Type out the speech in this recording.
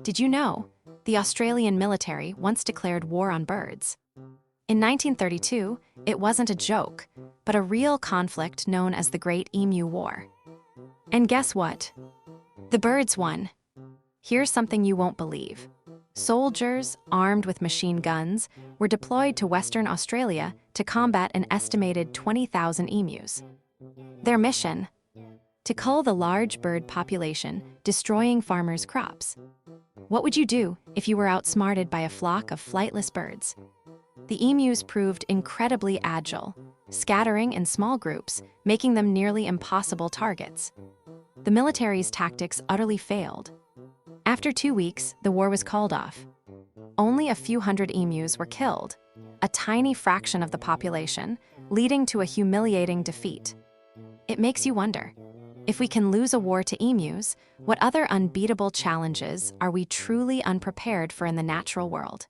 Did you know? The Australian military once declared war on birds. In 1932, it wasn't a joke, but a real conflict known as the Great Emu War. And guess what? The birds won. Here's something you won't believe. Soldiers, armed with machine guns, were deployed to Western Australia to combat an estimated 20,000 emus. Their mission? To cull the large bird population, destroying farmers' crops. What would you do if you were outsmarted by a flock of flightless birds? The emus proved incredibly agile, scattering in small groups, making them nearly impossible targets. The military's tactics utterly failed. After 2 weeks, the war was called off. Only a few hundred emus were killed, a tiny fraction of the population, leading to a humiliating defeat. It makes you wonder, if we can lose a war to emus, what other unbeatable challenges are we truly unprepared for in the natural world?